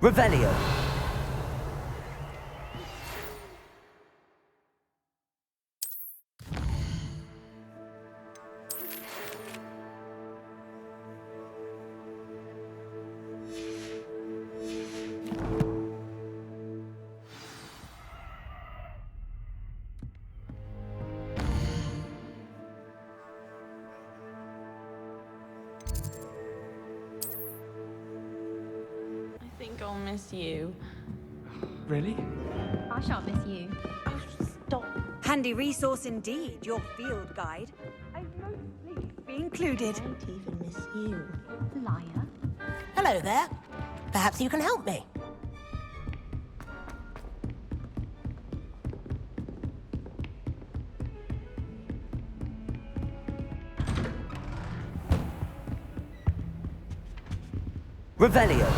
Revelio. I think I'll miss you. Really? I shan't miss you. Oh, stop. Handy resource indeed, your field guide. I'd mostly be included. I don't even miss you. Liar. Hello there. Perhaps you can help me. Revelio.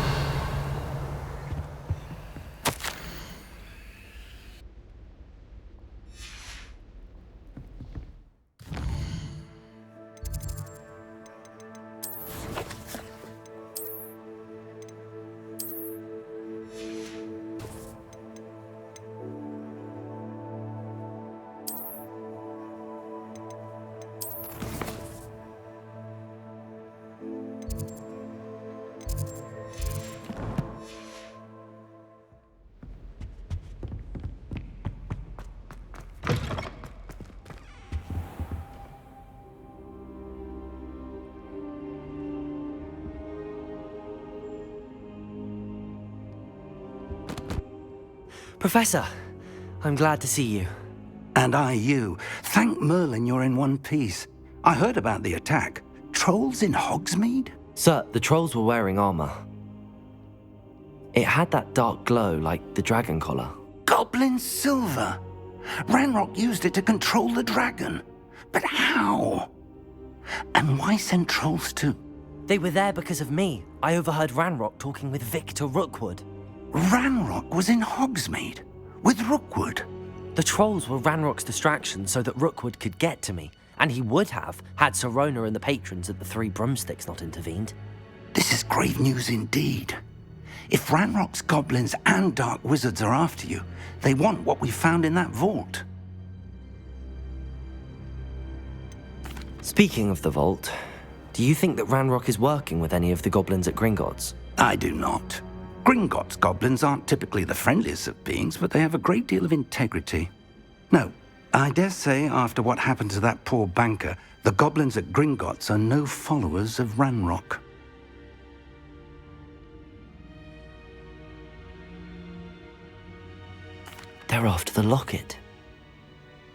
Professor, I'm glad to see you. And I you. Thank Merlin you're in one piece. I heard about the attack. Trolls in Hogsmeade? Sir, the trolls were wearing armor. It had that dark glow like the dragon collar. Goblin silver! Ranrock used it to control the dragon. But how? And why send trolls too? They were there because of me. I overheard Ranrock talking with Victor Rookwood. Ranrock was in Hogsmeade? With Rookwood? The trolls were Ranrock's distraction so that Rookwood could get to me, and he would have had Sirona and the patrons at the Three Broomsticks not intervened. This is grave news indeed. If Ranrock's goblins and dark wizards are after you, they want what we found in that vault. Speaking of the vault, do you think that Ranrock is working with any of the goblins at Gringotts? I do not. Gringotts goblins aren't typically the friendliest of beings, but they have a great deal of integrity. No, I dare say after what happened to that poor banker, the goblins at Gringotts are no followers of Ranrock. They're after the locket.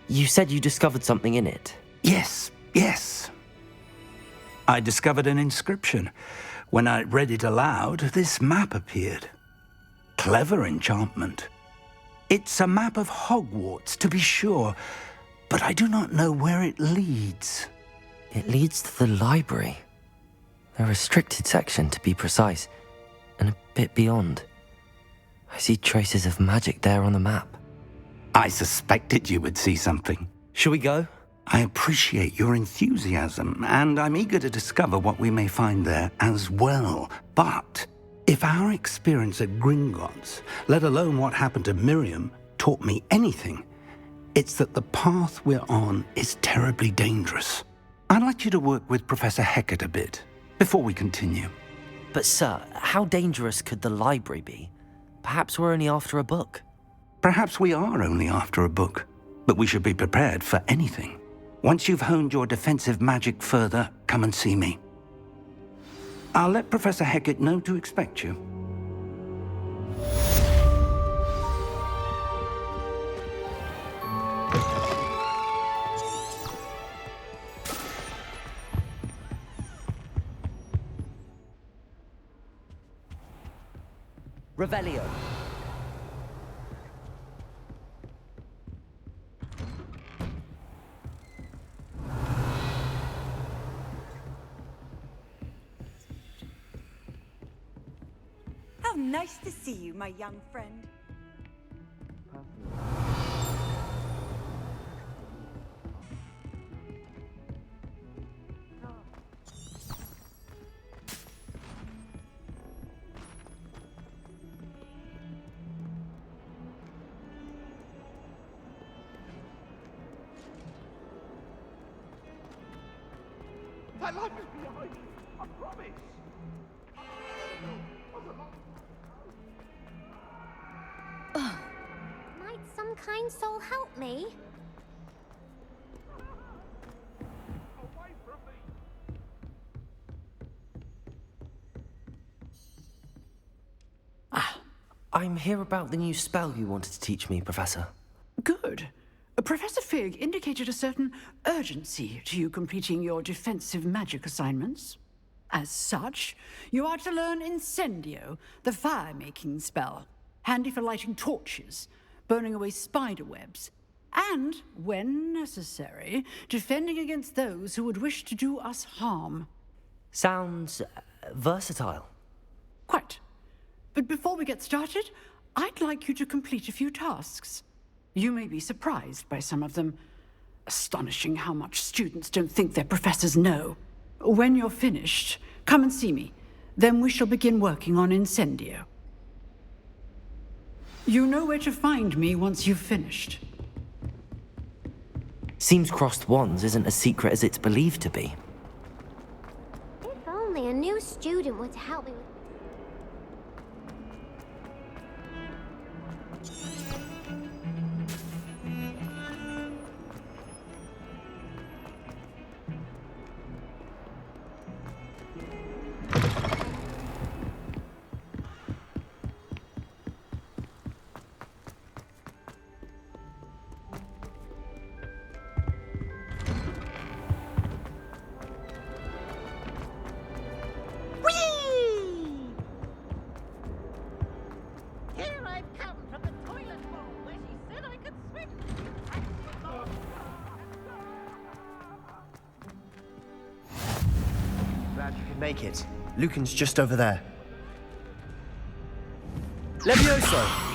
You said you discovered something in it. Yes. I discovered an inscription. When I read it aloud, this map appeared. Clever enchantment. It's a map of Hogwarts, to be sure, but I do not know where it leads. It leads to the library. A restricted section, to be precise, and a bit beyond. I see traces of magic there on the map. I suspected you would see something. Shall we go? I appreciate your enthusiasm, and I'm eager to discover what we may find there as well. But if our experience at Gringotts, let alone what happened to Miriam, taught me anything, it's that the path we're on is terribly dangerous. I'd like you to work with Professor Hecat a bit before we continue. But sir, how dangerous could the library be? Perhaps we're only after a book. Perhaps we are only after a book, but we should be prepared for anything. Once you've honed your defensive magic further, come and see me. I'll let Professor Hecat know to expect you. Revelio. How nice to see you, my young friend. That light was behind me. I promise. Might some kind soul help me? Away from me. I'm here about the new spell you wanted to teach me, Professor. Good. Professor Fig indicated a certain urgency to you completing your defensive magic assignments. As such, you are to learn Incendio, the fire-making spell, handy for lighting torches, burning away spider webs, and, when necessary, defending against those who would wish to do us harm. Sounds versatile. Quite. But before we get started, I'd like you to complete a few tasks. You may be surprised by some of them. Astonishing how much students don't think their professors know. When you're finished, come and see me. Then we shall begin working on Incendio. You know where to find me once you've finished. Seems crossed wands isn't as secret as it's believed to be. If only a new student were to help me with... Here I've come from the toilet bowl where she said I could swim. Glad you could make it. Lucan's just over there. Levioso!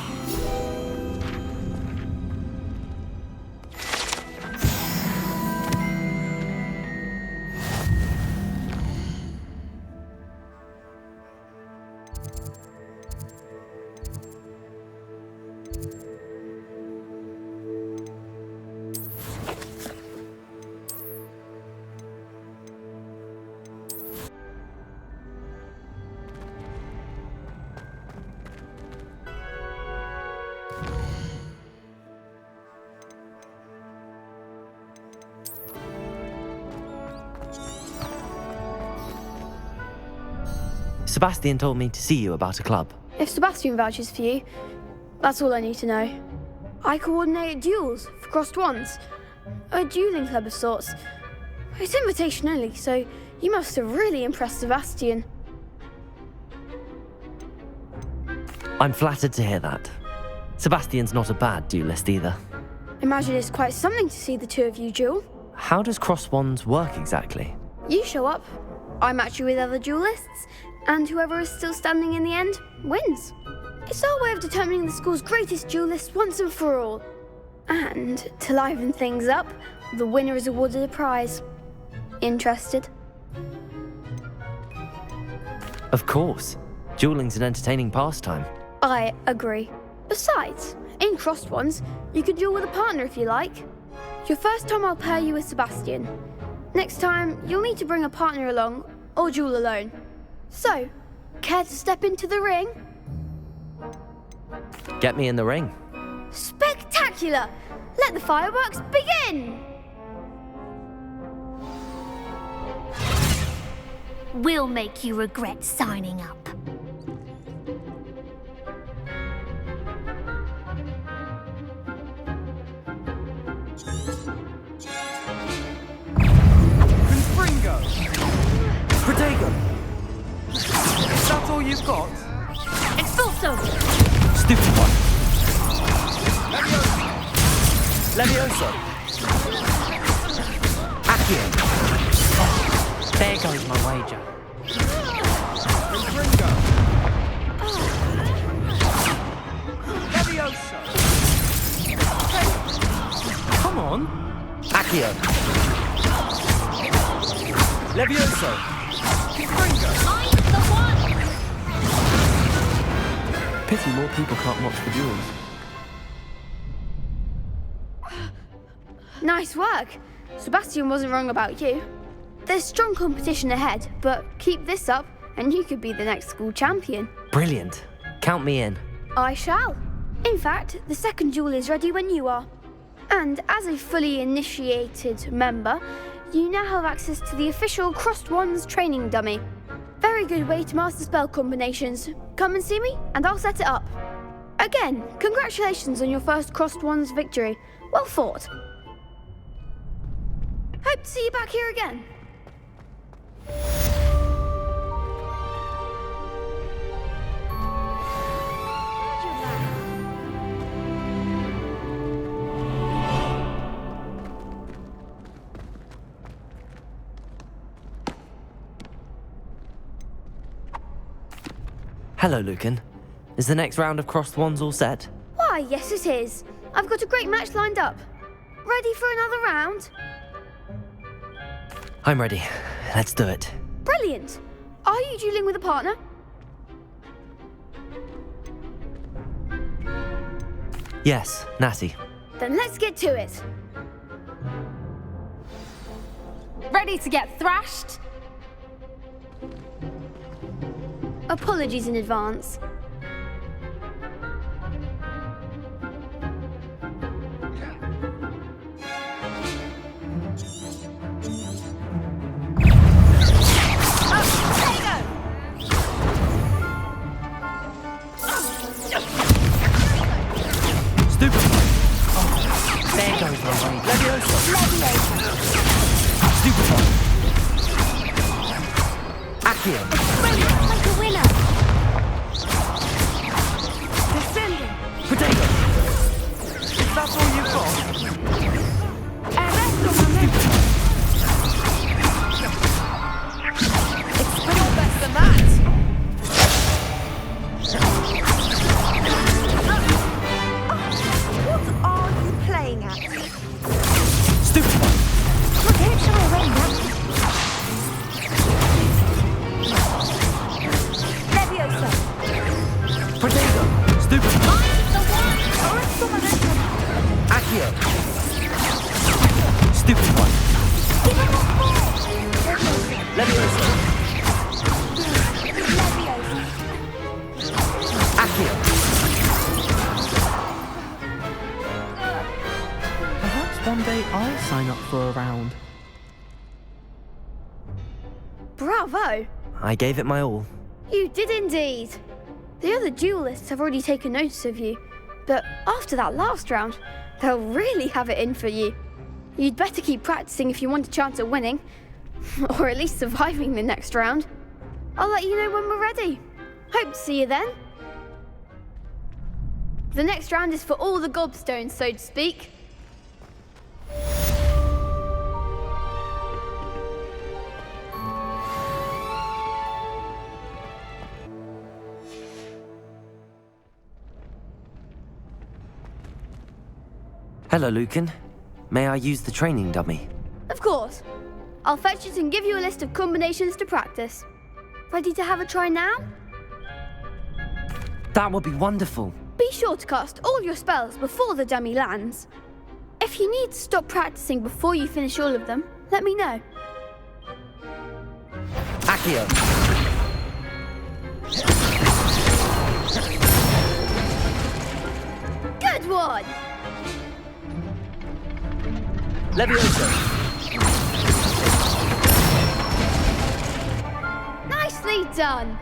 Sebastian told me to see you about a club. If Sebastian vouches for you, that's all I need to know. I coordinate duels for crossed wands. A dueling club of sorts. It's invitation only, so you must have really impressed Sebastian. I'm flattered to hear that. Sebastian's not a bad duelist either. Imagine it's quite something to see the two of you duel. How does cross wands work exactly? You show up, I match you with other duelists, and whoever is still standing in the end wins. It's our way of determining the school's greatest duelist once and for all. And to liven things up, the winner is awarded a prize. Interested? Of course. Dueling's an entertaining pastime. I agree. Besides, in crossed ones, you can duel with a partner if you like. Your first time I'll pair you with Sebastian. Next time, you'll need to bring a partner along, or duel alone. So, care to step into the ring? Get me in the ring. Spectacular! Let the fireworks begin! We'll make you regret signing up. Confringo! Protego! Is that all you've got? Expulso! Stupid one! Levioso! Accio! There goes my wager. Confringo! Levioso! Come on! Accio! Levioso! Confringo! I'm the one! Pity more people can't watch the duels. Nice work. Sebastian wasn't wrong about you. There's strong competition ahead, but keep this up and you could be the next school champion. Brilliant. Count me in. I shall. In fact, the second duel is ready when you are. And as a fully initiated member, you now have access to the official Crossed Wands training dummy. Very good way to master spell combinations. Come and see me and I'll set it up. Again, congratulations on your first Crossed Wands victory. Well fought. Hope to see you back here again. Hello, Lucan. Is the next round of Crossed Wands all set? Why, yes it is. I've got a great match lined up. Ready for another round? I'm ready. Let's do it. Brilliant. Are you dueling with a partner? Yes, Natty. Then let's get to it. Ready to get thrashed? Apologies in advance. Stupid. Oh, there goes my way. Leviosa. Stupid one. Accio. Like a winner. Descending. Potato. If that's all you've got, Arresto momento. It's pretty less than that. What are you playing at? Stupid one. Protection already now. Leviosa. Potato. Stupid one. Arresto momento. Accio. Stupid one. Leviosa. Accio. perhaps one day I'll sign up for a round. Bravo. I gave it my all. You did indeed. The other duelists have already taken notice of you, but after that last round, they'll really have it in for you. You'd better keep practicing if you want a chance at winning, or at least surviving the next round. I'll let you know when we're ready. Hope to see you then. The next round is for all the gobstones, so to speak. Hello, Lucan. May I use the training dummy? Of course. I'll fetch it and give you a list of combinations to practice. Ready to have a try now? That would be wonderful. Be sure to cast all your spells before the dummy lands. If you need to stop practicing before you finish all of them, let me know. Accio. Good one! Leviosa. Nicely done!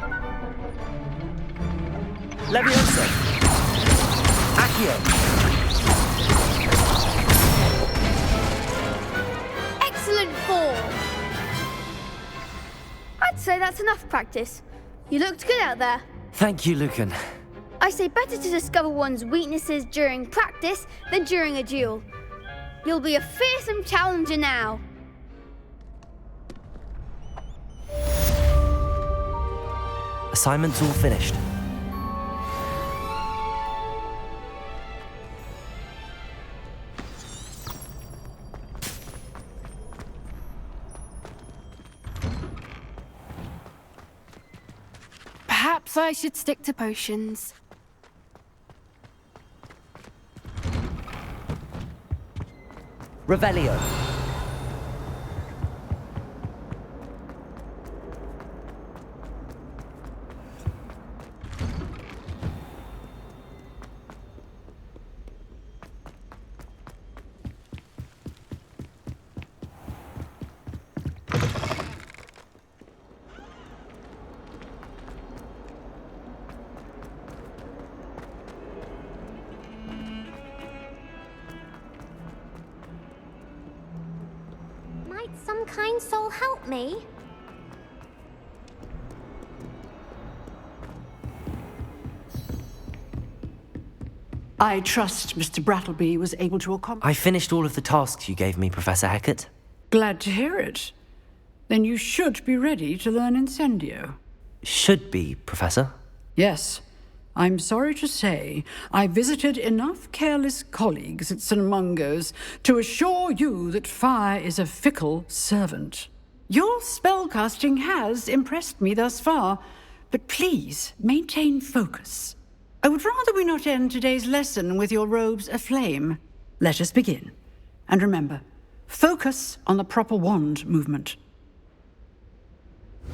Leviosa. Accio. Excellent form! I'd say that's enough practice. You looked good out there. Thank you, Lucan. I say better to discover one's weaknesses during practice than during a duel. You'll be a fearsome challenger now. Assignment's all finished. Perhaps I should stick to potions. Revelio. some kind soul help me? I trust Mr. Brattleby was able to accomplish. I finished all of the tasks you gave me, Professor Hecat. Glad to hear it. Then you should be ready to learn Incendio. Should be, Professor. Yes. I'm sorry to say, I visited enough careless colleagues at St. Mungo's to assure you that fire is a fickle servant. Your spellcasting has impressed me thus far, but please maintain focus. I would rather we not end today's lesson with your robes aflame. Let us begin. And remember, focus on the proper wand movement.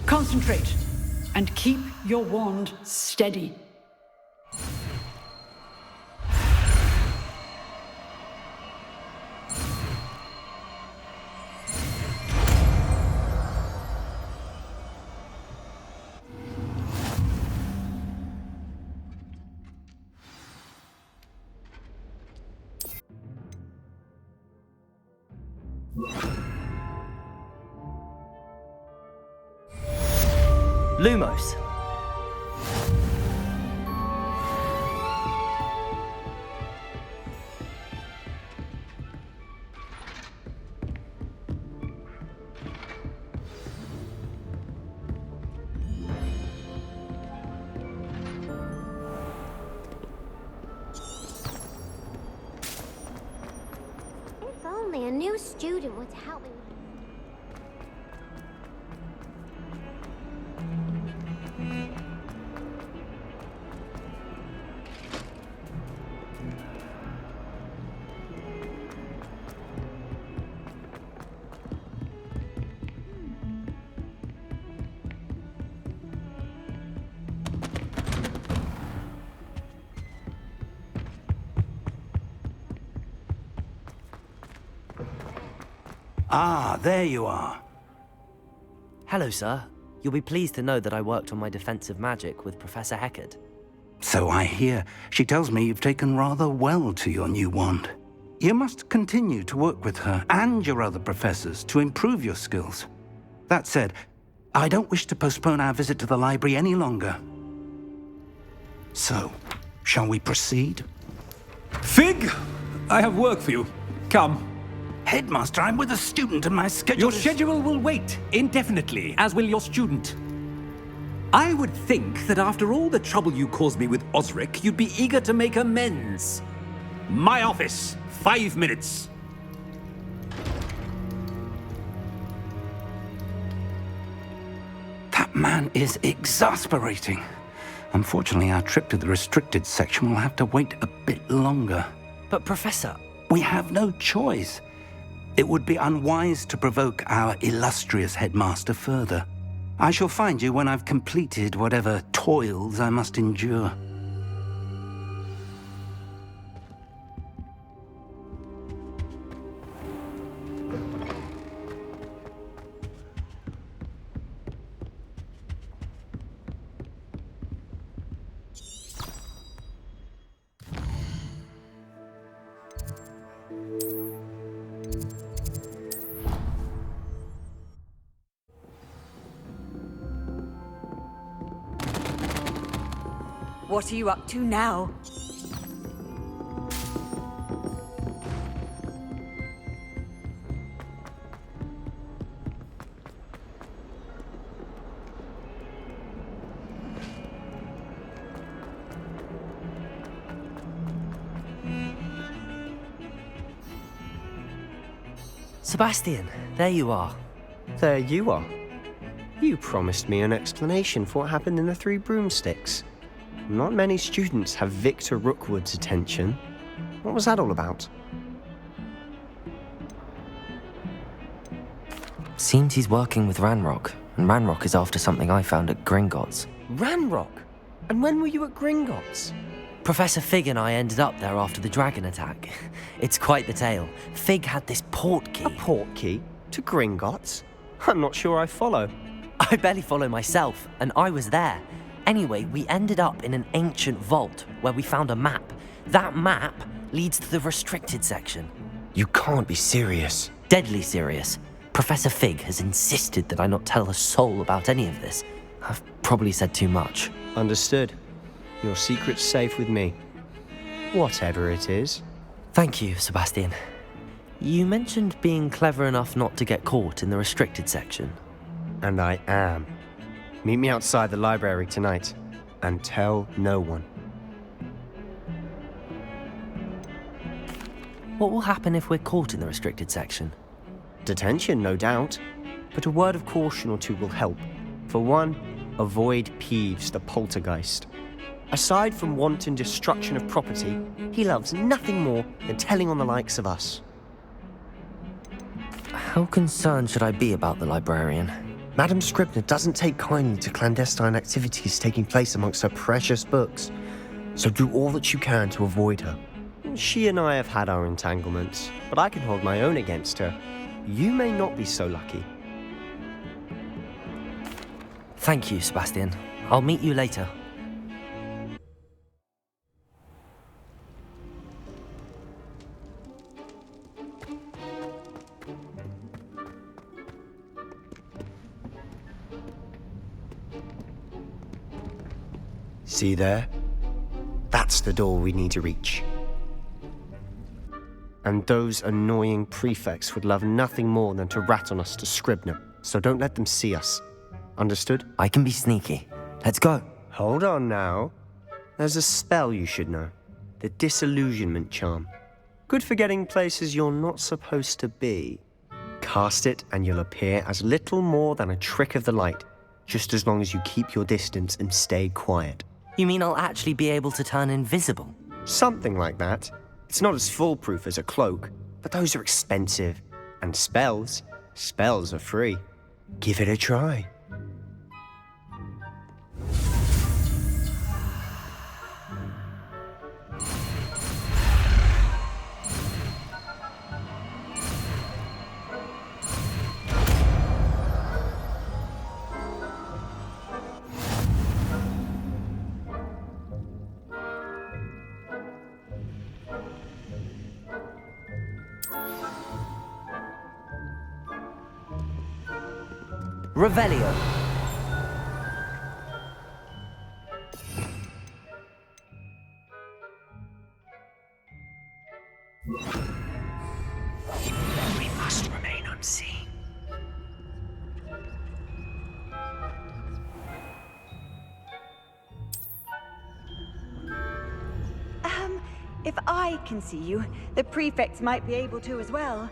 Concentrate, and keep your wand steady. Lumos. If only a new student would help me. Ah, there you are. Hello, sir. You'll be pleased to know that I worked on my defensive magic with Professor Hecat. So I hear. She tells me you've taken rather well to your new wand. You must continue to work with her and your other professors to improve your skills. That said, I don't wish to postpone our visit to the library any longer. So, shall we proceed? Fig! I have work for you. Come. Headmaster, I'm with a student and my schedule Your schedule will wait indefinitely, as will your student. I would think that after all the trouble you caused me with Osric, you'd be eager to make amends. My office, 5 minutes. That man is exasperating. Unfortunately, our trip to the restricted section will have to wait a bit longer. But, Professor... We have no choice. It would be unwise to provoke our illustrious headmaster further. I shall find you when I've completed whatever toils I must endure. What are you up to now? Sebastian, there you are. There you are. You promised me an explanation for what happened in the Three Broomsticks. Not many students have Victor Rookwood's attention. What was that all about? Seems he's working with Ranrock, and Ranrock is after something I found at Gringotts. Ranrock? And when were you at Gringotts? Professor Fig and I ended up there after the dragon attack. It's quite the tale. Fig had this port key. A port key? To Gringotts? I'm not sure I follow. I barely follow myself, and I was there. Anyway, we ended up in an ancient vault where we found a map. That map leads to the restricted section. You can't be serious. Deadly serious. Professor Fig has insisted that I not tell a soul about any of this. I've probably said too much. Understood. Your secret's safe with me. Whatever it is. Thank you, Sebastian. You mentioned being clever enough not to get caught in the restricted section. And I am. Meet me outside the library tonight, and tell no one. What will happen if we're caught in the restricted section? Detention, no doubt. But a word of caution or two will help. For one, avoid Peeves, the poltergeist. Aside from wanton destruction of property, he loves nothing more than telling on the likes of us. How concerned should I be about the librarian? Madam Scribner doesn't take kindly to clandestine activities taking place amongst her precious books, so do all that you can to avoid her. She and I have had our entanglements, but I can hold my own against her. You may not be so lucky. Thank you, Sebastian. I'll meet you later. See there? That's the door we need to reach. And those annoying prefects would love nothing more than to rat on us to Scribner, so don't let them see us. Understood? I can be sneaky. Let's go. Hold on now. There's a spell you should know. The Disillusionment Charm. Good for getting places you're not supposed to be. Cast it and you'll appear as little more than a trick of the light, just as long as you keep your distance and stay quiet. You mean I'll actually be able to turn invisible? Something like that. It's not as foolproof as a cloak, but those are expensive. And spells are free. Give it a try. Revelio. We must remain unseen. If I can see you, the prefects might be able to as well.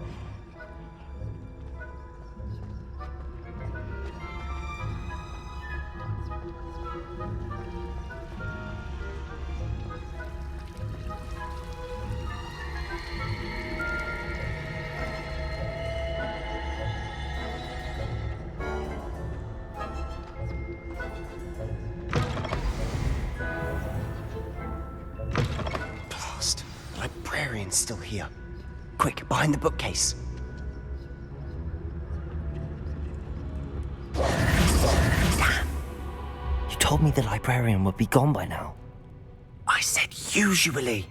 Still here. Quick, behind the bookcase. Damn! You told me the librarian would be gone by now. I said usually,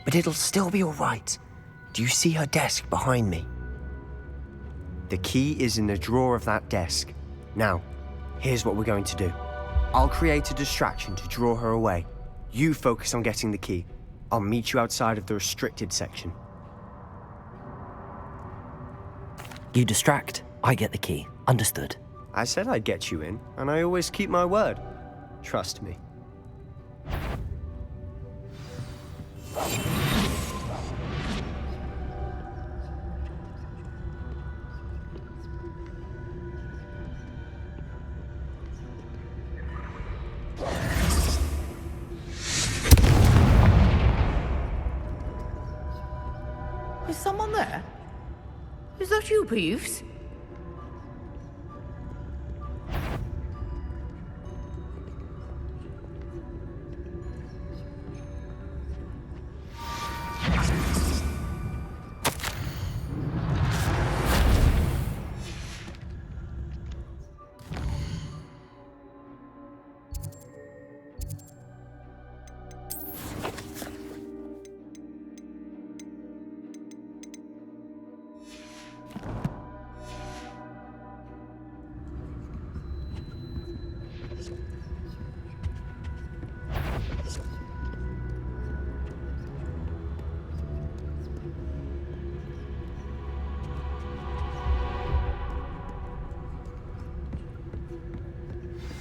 but it'll still be all right. Do you see her desk behind me? The key is in the drawer of that desk. Now, here's what we're going to do. I'll create a distraction to draw her away. You focus on getting the key. I'll meet you outside of the restricted section. You distract, I get the key. Understood. I said I'd get you in, and I always keep my word. Trust me. Is someone there? Is that you, Peeves?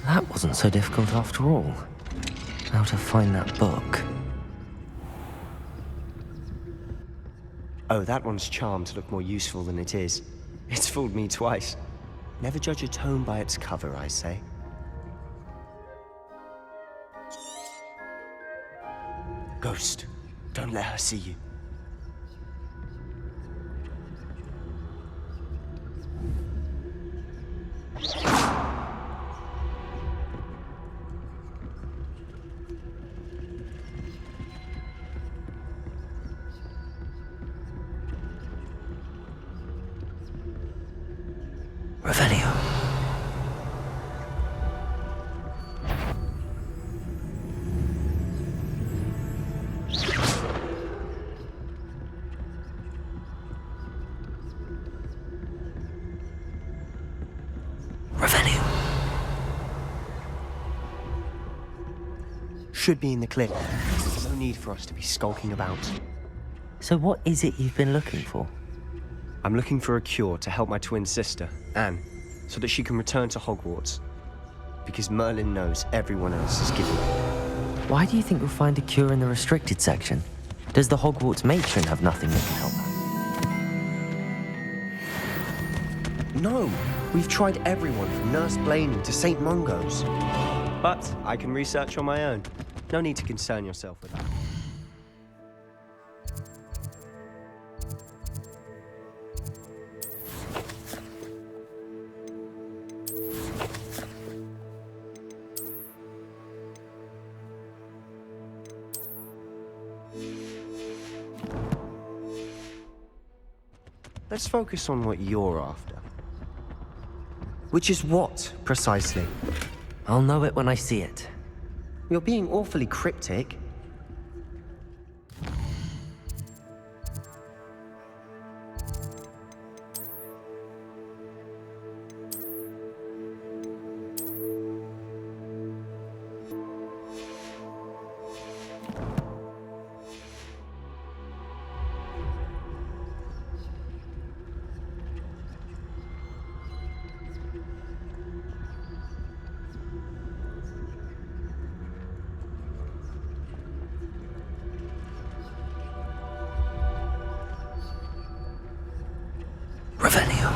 That wasn't so difficult after all. How to find that book. Oh, that one's charmed to look more useful than it is. It's fooled me twice. Never judge a tome by its cover, I say. Ghost, don't let her see you. Revelio. Revelio. Should be in the clip. No need for us to be skulking about. So what is it you've been looking for? I'm looking for a cure to help my twin sister, Anne, so that she can return to Hogwarts. Because Merlin knows everyone else is giving up. Why do you think you'll find a cure in the restricted section? Does the Hogwarts matron have nothing that can help her? No! We've tried everyone from Nurse Blaney to St. Mungo's. But I can research on my own. No need to concern yourself with that. Let's focus on what you're after. Which is what, precisely? I'll know it when I see it. You're being awfully cryptic. Revelio.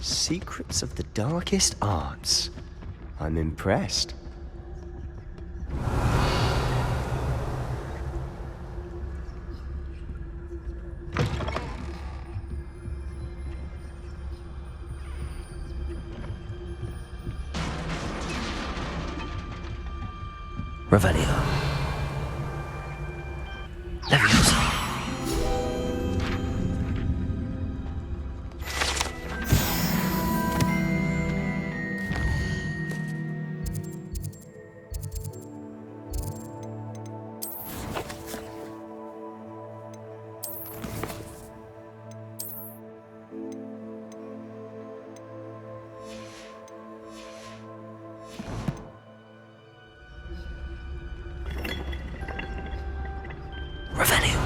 Secrets of the darkest arts. I'm impressed. Revelio. Leviosa. Revelio.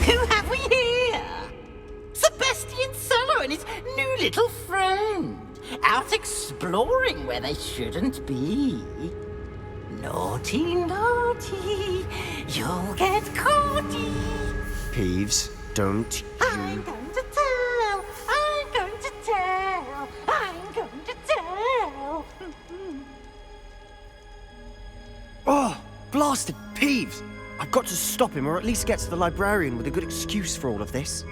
Who have we here? Sebastian Solo and his new little friend. Out exploring where they shouldn't be. Naughty, naughty. You'll get caughty. Peeves, don't you... I'm going to tell. I'm going to tell. I'm going to tell. Oh, blasted Peeves! I've got to stop him, or at least get to the librarian with a good excuse for all of this.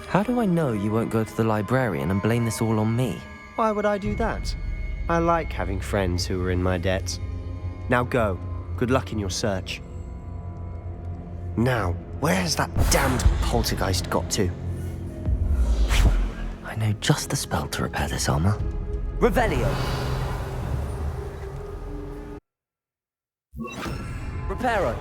How do I know you won't go to the librarian and blame this all on me? Why would I do that? I like having friends who are in my debt. Now go. Good luck in your search. Now, where has that damned poltergeist got to? I know just the spell to repair this armor. Revelio! Reparo!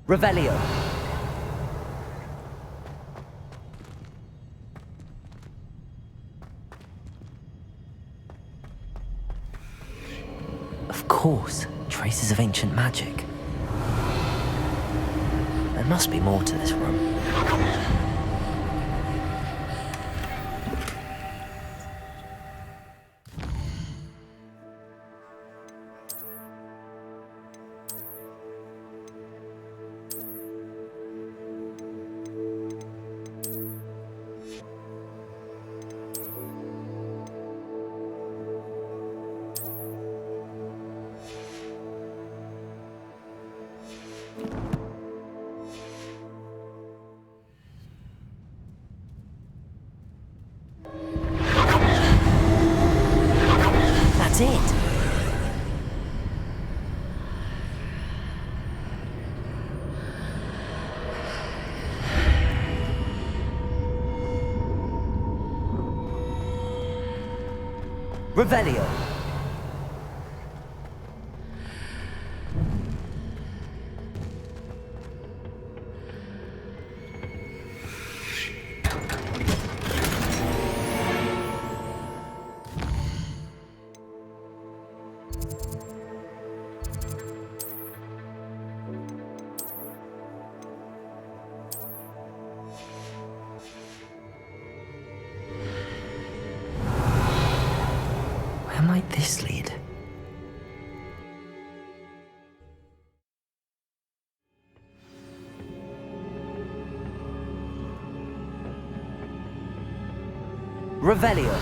Revelio. Of course, traces of ancient magic. There must be more to this room. That's it. Revelio. Where might this lead? Revelio.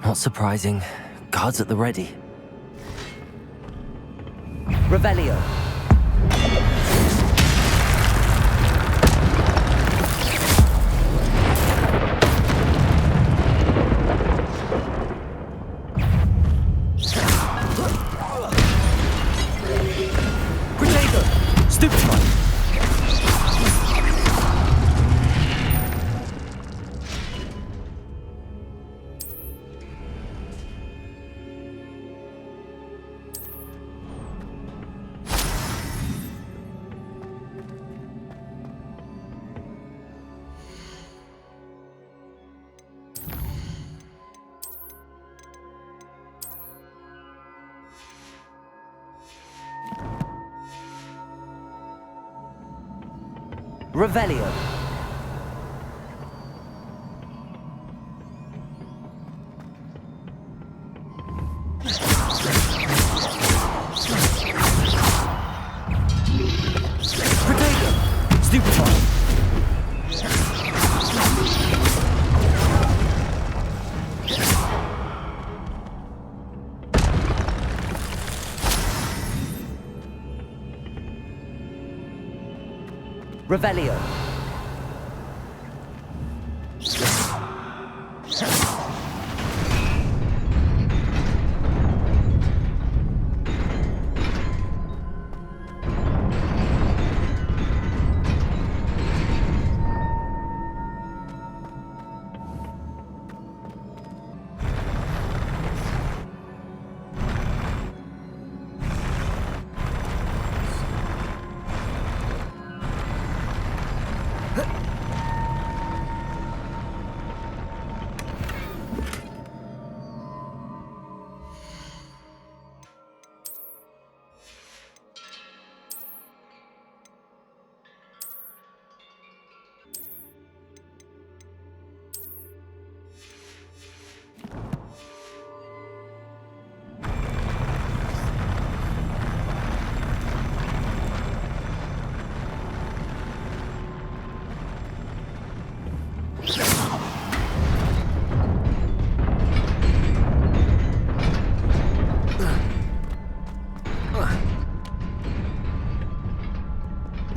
Not surprising. Guards at the ready. Revelio. Grenade! Stupefy! Revelio. Protego! Stupefy! Revelio.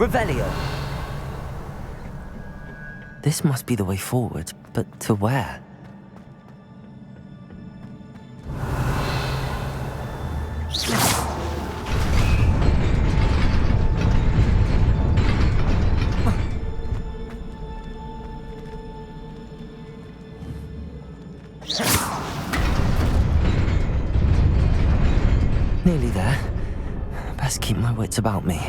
Revelio! This must be the way forward, but to where? Nearly there. Best keep my wits about me.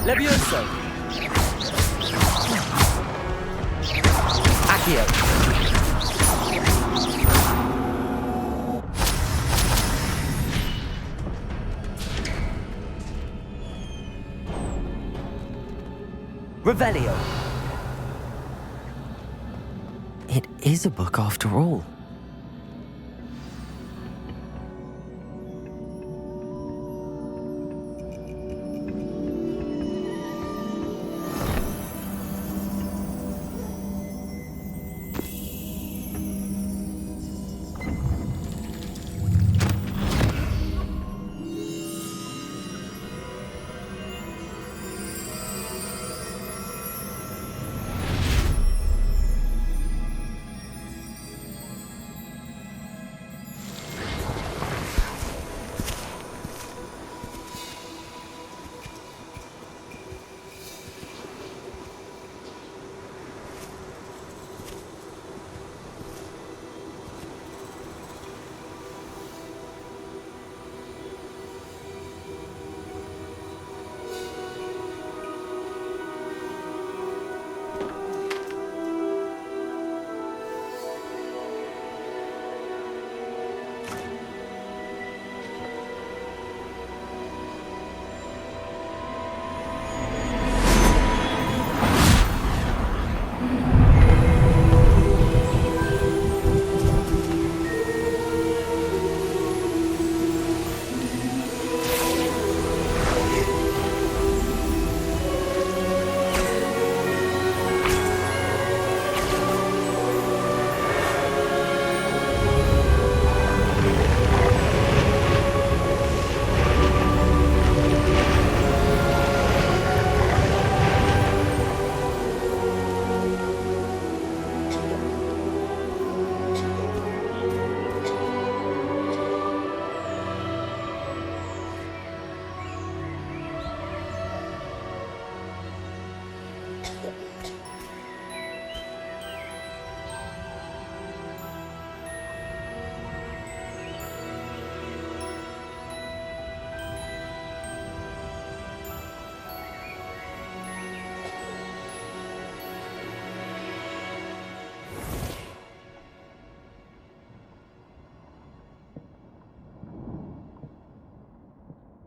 Levioso! Accio! Revelio! It is a book after all.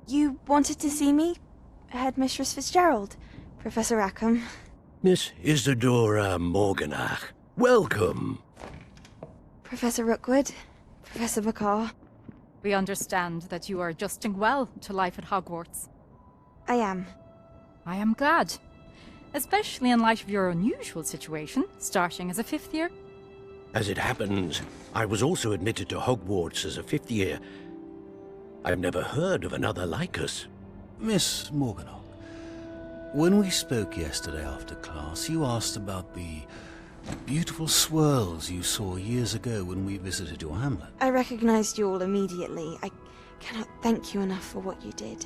You wanted to see me? Headmistress Fitzgerald? Professor Rackham? Miss Isadora Morganach, welcome. Professor Rookwood? Professor McCaw? We understand that you are adjusting well to life at Hogwarts. I am. I am glad. Especially in light of your unusual situation, starting as a 5th year. As it happens, I was also admitted to Hogwarts as a 5th year. I've never heard of another like us. Miss Morganach, When we spoke yesterday after class, you asked about the beautiful swirls you saw years ago when we visited your hamlet. I recognized you all immediately. I cannot thank you enough for what you did.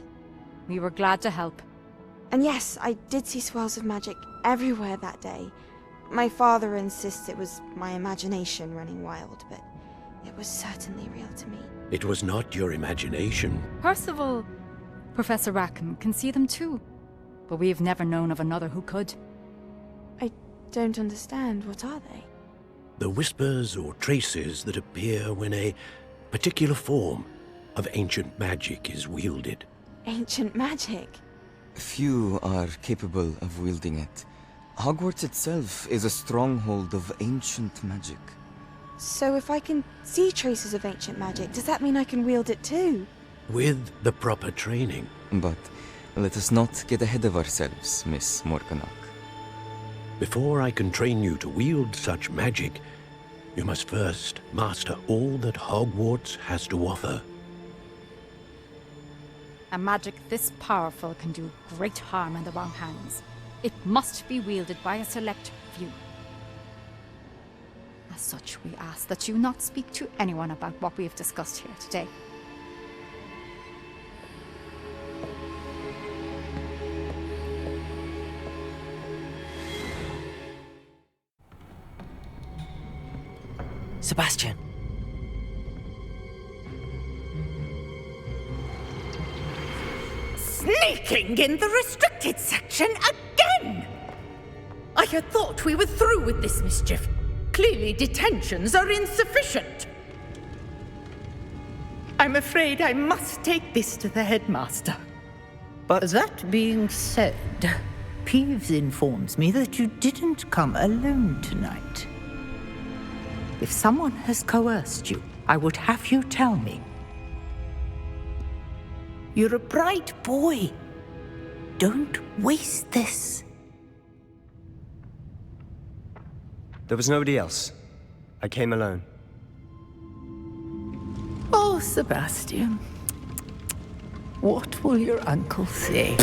We were glad to help. And yes, I did see swirls of magic everywhere that day. My father insists it was my imagination running wild, but it was certainly real to me. It was not your imagination. Percival, Professor Rackham can see them too. But we've never known of another who could. I don't understand. What are they? The whispers or traces that appear when a particular form of ancient magic is wielded. Ancient magic? Few are capable of wielding it. Hogwarts itself is a stronghold of ancient magic. So if I can see traces of ancient magic, does that mean I can wield it too? With the proper training. But let us not get ahead of ourselves, Miss Morganach. Before I can train you to wield such magic, you must first master all that Hogwarts has to offer. A magic this powerful can do great harm in the wrong hands. It must be wielded by a select few. As such, we ask that you not speak to anyone about what we have discussed here today. Sebastian. Sneaking in the restricted section again! I had thought we were through with this mischief. Clearly detentions are insufficient. I'm afraid I must take this to the headmaster. But that being said, Peeves informs me that you didn't come alone tonight. If someone has coerced you, I would have you tell me. You're a bright boy. Don't waste this. There was nobody else. I came alone. Oh, Sebastian. What will your uncle say?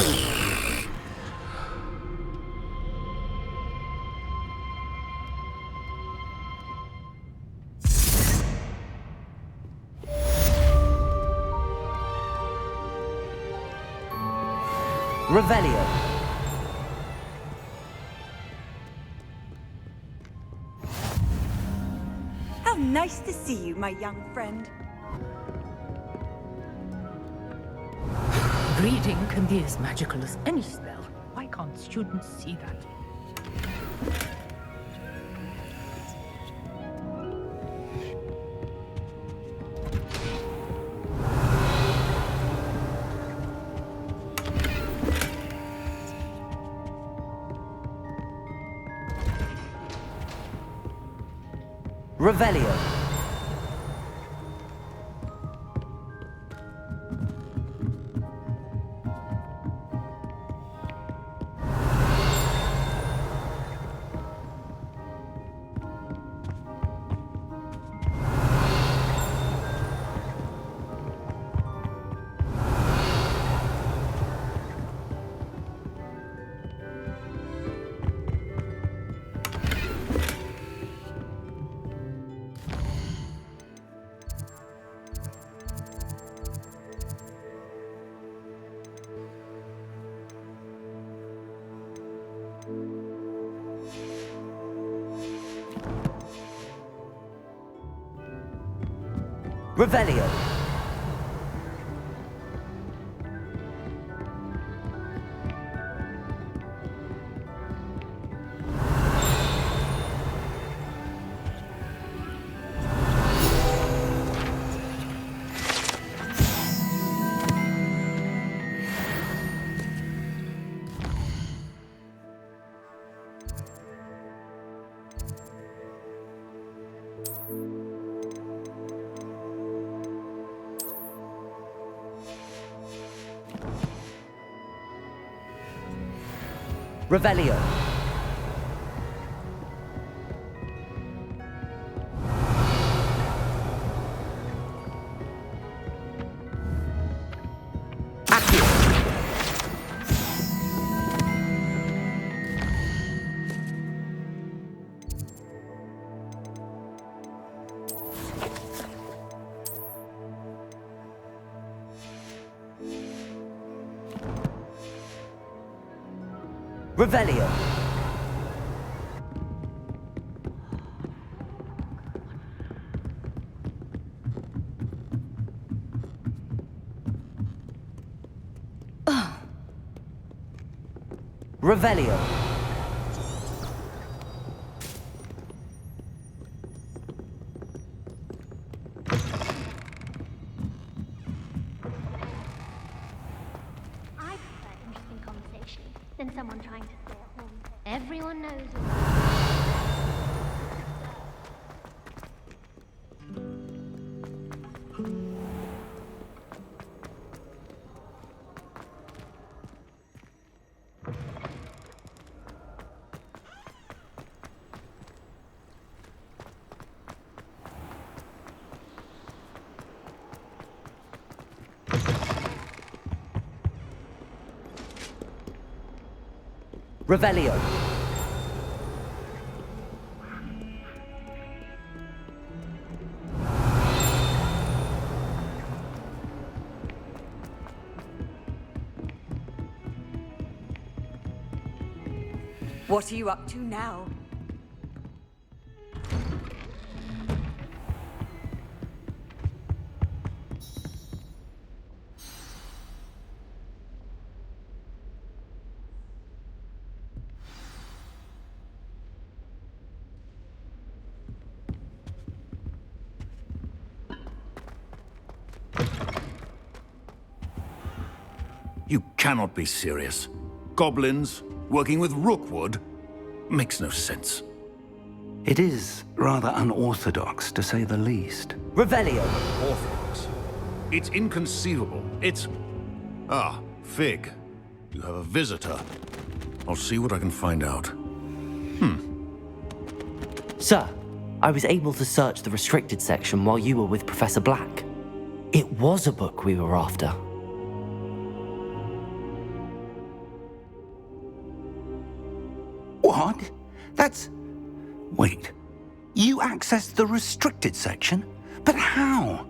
Revelio. How nice to see you, my young friend. Reading can be as magical as any spell. Why can't students see that? Revelio. Revelio. Revelio. Revelio. Revelio. I prefer interesting conversation than someone trying to stay at home. Everyone knows. Revelio. What are you up to now? You cannot be serious. Goblins working with Rookwood? Makes no sense. It is rather unorthodox, to say the least. Revelio. Orthodox? It's inconceivable. It's... Ah, Fig. You have a visitor. I'll see what I can find out. Sir, I was able to search the restricted section while you were with Professor Black. It was a book we were after. What? That's... Wait. You accessed the restricted section? But how?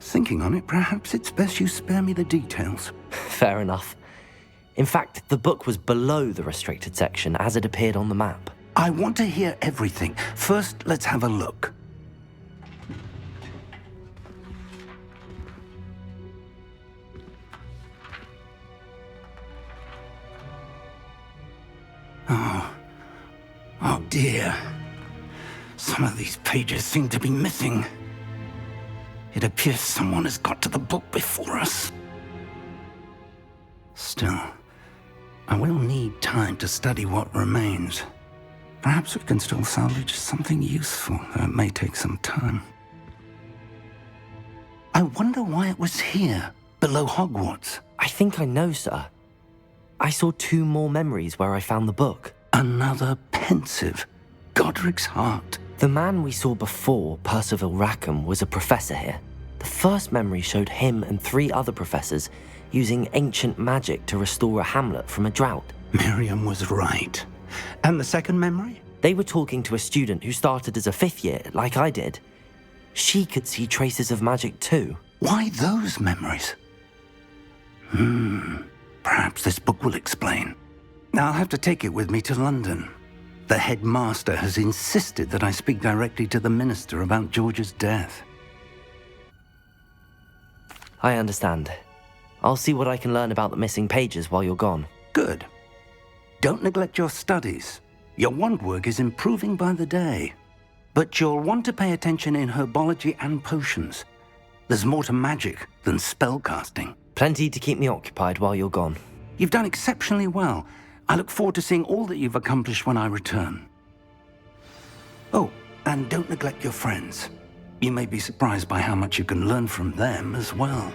Thinking on it, perhaps it's best you spare me the details. Fair enough. In fact, the book was below the restricted section as it appeared on the map. I want to hear everything. First, let's have a look. Oh dear. Some of these pages seem to be missing. It appears someone has got to the book before us. Still, I will need time to study what remains. Perhaps we can still salvage something useful, though it may take some time. I wonder why it was here, below Hogwarts. I think I know, sir. I saw 2 more memories where I found the book. Another pensive. Godric's heart. The man we saw before, Percival Rackham, was a professor here. The first memory showed him and 3 other professors using ancient magic to restore a hamlet from a drought. Miriam was right. And the second memory? They were talking to a student who started as a 5th year, like I did. She could see traces of magic too. Why those memories? Perhaps this book will explain. I'll have to take it with me to London. The headmaster has insisted that I speak directly to the minister about George's death. I understand. I'll see what I can learn about the missing pages while you're gone. Good. Don't neglect your studies. Your wand work is improving by the day. But you'll want to pay attention in herbology and potions. There's more to magic than spellcasting. Plenty to keep me occupied while you're gone. You've done exceptionally well. I look forward to seeing all that you've accomplished when I return. Oh, and don't neglect your friends. You may be surprised by how much you can learn from them as well.